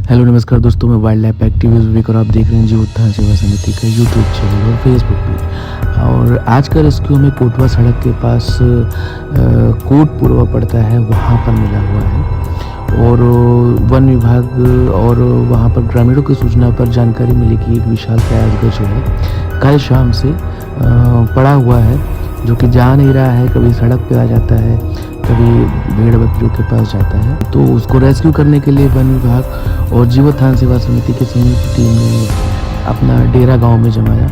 Hello नमस्कार दोस्तों, मैं वाइल्ड लाइफ एक्टिविस्ट विवेक और आप देख रहे हैं जीव उत्थान सेवा समिति का यूट्यूब चैनल और फेसबुक पेज। और आज का रेस्क्यू हमें कोटवा सड़क के पास कोटपुरवा पड़ता है, वहाँ पर मिला हुआ है। और वन विभाग और वहाँ पर ग्रामीणों की सूचना पर जानकारी मिली कि एक विशालकाय अजगर जो है कल शाम से पड़ा हुआ है, जो कि जा नहीं रहा है। कभी सड़क पे आ जाता है, कभी भेड़ बकरियों के पास जाता है। तो उसको रेस्क्यू करने के लिए वन विभाग और जीवोत्थान सेवा समिति की संयुक्त टीम ने अपना डेरा गांव में जमाया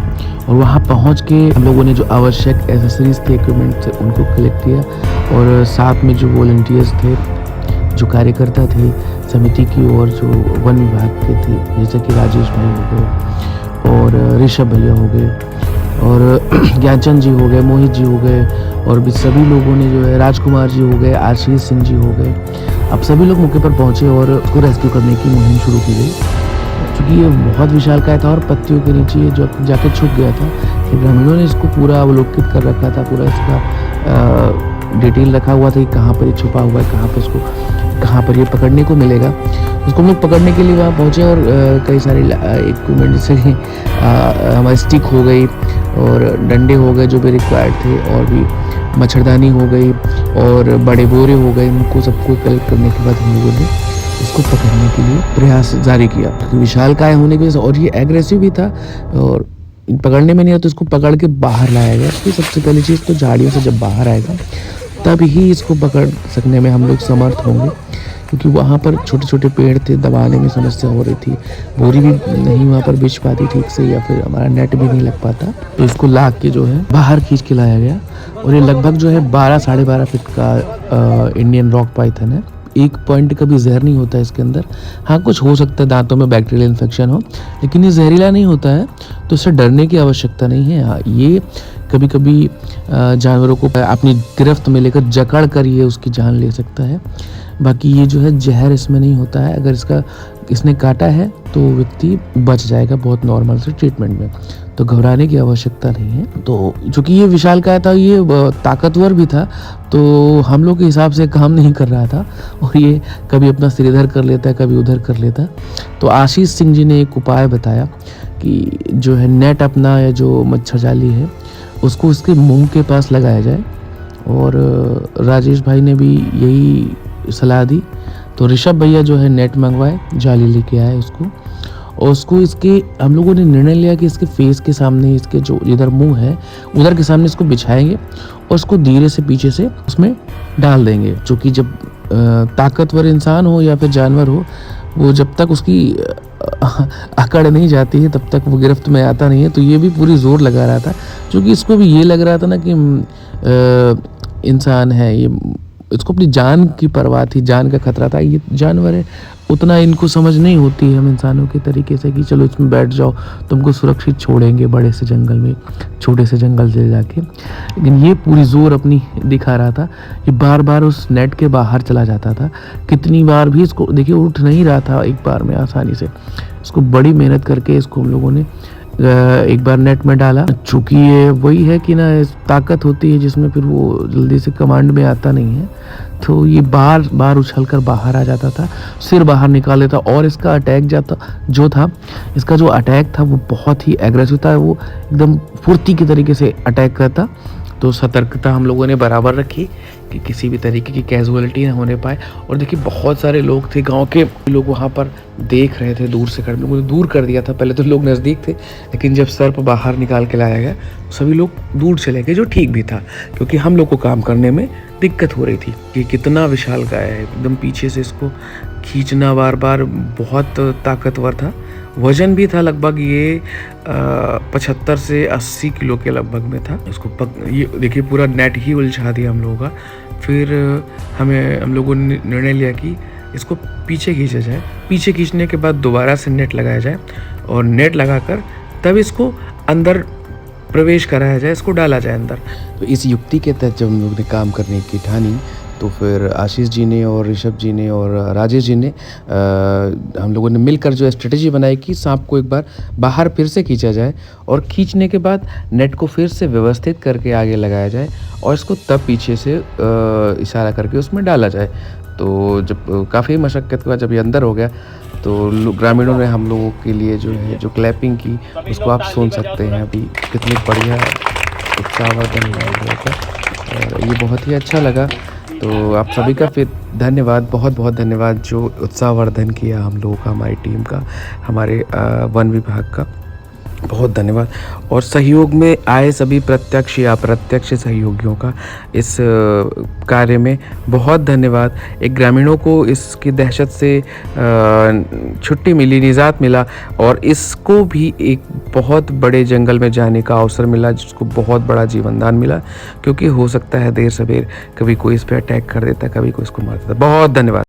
और वहां पहुंच के हम लोगों ने जो आवश्यक एसेसरीज थे, इक्विपमेंट थे, उनको कलेक्ट किया। और साथ में जो वॉलंटियर्स थे, जो कार्यकर्ता थे समिति की और जो वन विभाग के थे, जैसे कि राजेश भाई हो गए और ऋषभ भैया हो गए और ज्ञानचंद जी हो गए, मोहित जी हो गए, और भी सभी लोगों ने जो है, राजकुमार जी हो गए, आशीष सिंह जी हो गए। अब सभी लोग मौके पर पहुंचे और उसको रेस्क्यू करने की मुहिम शुरू की गई। क्योंकि ये बहुत विशालकाय था और पत्तियों के नीचे ये जो जाके छुप गया था, कि ग्रामीणों ने इसको पूरा अवलोकित कर रखा था, पूरा इसका डिटेल रखा हुआ था कि कहाँ पर ये छुपा हुआ है, कहाँ पर ये पकड़ने को मिलेगा। उसको हम लोग पकड़ने के लिए वहाँ पहुँचे और कई सारे इक्विपमेंट, जैसे हमारी स्टिक हो गई और डंडे हो गए जो भी रिक्वायर्ड थे, और भी मच्छरदानी हो गई और बड़े बोरे हो गए। इनको सबको कलेक्ट करने के बाद हम लोगों ने इसको पकड़ने के लिए प्रयास जारी किया। क्योंकि विशालकाय होने की वजह से और ये एग्रेसिव भी था और पकड़ने में नहीं आता, तो इसको पकड़ के बाहर लाया गया। तो सबसे पहली चीज़ तो झाड़ियों से जब बाहर आएगा तब ही इसको पकड़ सकने में हम लोग समर्थ होंगे, क्योंकि वहाँ पर छोटे छोटे पेड़ थे, दबाने में समस्या हो रही थी, बोरी भी नहीं वहाँ पर बिछ पाती ठीक से, या फिर हमारा नेट भी नहीं लग पाता। तो इसको लाग के जो है बाहर खींच के लाया गया। और ये लगभग जो है 12 साढ़े 12 फीट का इंडियन रॉक पाइथन है। एक पॉइंट का भी जहर नहीं होता है इसके अंदर। हाँ, कुछ हो सकता है दांतों में बैक्टीरियल इन्फेक्शन हो, लेकिन ये जहरीला नहीं होता है, तो इससे डरने की आवश्यकता नहीं है। हाँ, ये कभी कभी जानवरों को अपनी गिरफ्त में लेकर जकड़ कर ये उसकी जान ले सकता है। बाकी ये जो है जहर इसमें नहीं होता है। अगर इसने काटा है तो व्यक्ति बच जाएगा बहुत नॉर्मल से ट्रीटमेंट में, तो घबराने की आवश्यकता नहीं है। तो चूँकि ये विशालकाय था, ये ताकतवर भी था, तो हम लोग के हिसाब से काम नहीं कर रहा था और ये कभी अपना सिर इधर कर लेता है, कभी उधर कर लेता। तो आशीष सिंह जी ने एक उपाय बताया कि जो है नेट अपना, या जो मच्छर जाली है, उसको उसके मुंह के पास लगाया जाए। और राजेश भाई ने भी यही सलाह दी। तो ऋषभ भैया जो है नेट मंगवाए, जाली लेके आए उसको, और उसको इसके हम लोगों ने निर्णय लिया कि इसके फेस के सामने, इसके जो इधर मुंह है उधर के सामने इसको बिछाएंगे और उसको धीरे से पीछे से उसमें डाल देंगे। क्योंकि जब ताकतवर इंसान हो या फिर जानवर हो, वो जब तक उसकी अकड़ नहीं जाती है तब तक वो गिरफ्त में आता नहीं है। तो ये भी पूरी जोर लगा रहा था, क्योंकि इसको भी ये लग रहा था ना कि इंसान है ये, इसको अपनी जान की परवाह थी, जान का खतरा था। ये जानवर है, उतना इनको समझ नहीं होती है हम इंसानों के तरीके से कि चलो इसमें बैठ जाओ, तुमको सुरक्षित छोड़ेंगे बड़े से जंगल में, छोटे से जंगल से जाके। लेकिन ये पूरी जोर अपनी दिखा रहा था। ये बार बार उस नेट के बाहर चला जाता था, कितनी बार भी इसको देखिए उठ नहीं रहा था एक बार में आसानी से। इसको बड़ी मेहनत करके इसको हम लोगों ने एक बार नेट में डाला। चूँकि ये वही है कि ना, ताकत होती है जिसमें फिर वो जल्दी से कमांड में आता नहीं है, तो ये बार बार उछलकर बाहर आ जाता था, सिर बाहर निकाल देता। और इसका अटैक इसका जो अटैक था वो बहुत ही एग्रेसिव था, वो एकदम फुर्ती के तरीके से अटैक करता। तो सतर्कता हम लोगों ने बराबर रखी कि किसी भी तरीके की कैजुअलिटी ना होने पाए। और देखिए बहुत सारे लोग थे, गांव के लोग वहाँ पर देख रहे थे दूर से खड़े। लोगों ने दूर कर दिया था, पहले तो लोग नज़दीक थे, लेकिन जब सर्प बाहर निकाल के लाया गया सभी लोग दूर चले गए, जो ठीक भी था, क्योंकि हम लोग को काम करने में दिक्कत हो रही थी। कि कितना विशालकाय है, एकदम पीछे से इसको खींचना बार बार, बहुत ताकतवर था। वजन भी था लगभग ये 75 से 80 किलो के लगभग में था। इसको ये देखिए पूरा नेट ही उलझा दिया हम लोगों का। फिर हम लोगों ने निर्णय लिया कि इसको पीछे खींचा जाए। पीछे खींचने के बाद दोबारा से नेट लगाया जाए, और नेट लगाकर तब इसको अंदर प्रवेश कराया जाए, इसको डाला जाए अंदर। तो इस युक्ति के तहत जब हम लोग ने काम करने की ठानी, तो फिर आशीष जी ने और ऋषभ जी ने और राजेश जी ने हम लोगों ने मिलकर जो स्ट्रेटेजी बनाई कि सांप को एक बार बाहर फिर से खींचा जाए, और खींचने के बाद नेट को फिर से व्यवस्थित करके आगे लगाया जाए, और इसको तब पीछे से इशारा करके उसमें डाला जाए। तो जब काफ़ी मशक्क़त के बाद जब ये अंदर हो गया तो ग्रामीणों ने हम लोगों के लिए जो है जो क्लैपिंग की उसको आप सुन सकते हैं अभी कितनी बढ़िया उत्साहवर्धन हुआ हम लोगों का। और ये बहुत ही अच्छा लगा। तो आप सभी का फिर धन्यवाद, बहुत बहुत धन्यवाद जो उत्साहवर्धन किया हम लोगों का, हमारी टीम का, हमारे वन विभाग का, बहुत धन्यवाद। और सहयोग में आए सभी प्रत्यक्ष या अप्रत्यक्ष सहयोगियों का इस कार्य में बहुत धन्यवाद। एक ग्रामीणों को इसकी दहशत से छुट्टी मिली, निजात मिला और इसको भी एक बहुत बड़े जंगल में जाने का अवसर मिला जिसको बहुत बड़ा जीवनदान मिला, क्योंकि हो सकता है देर सवेर कभी कोई इस पे अटैक कर देता, कभी कोई इसको मार देता। बहुत धन्यवाद।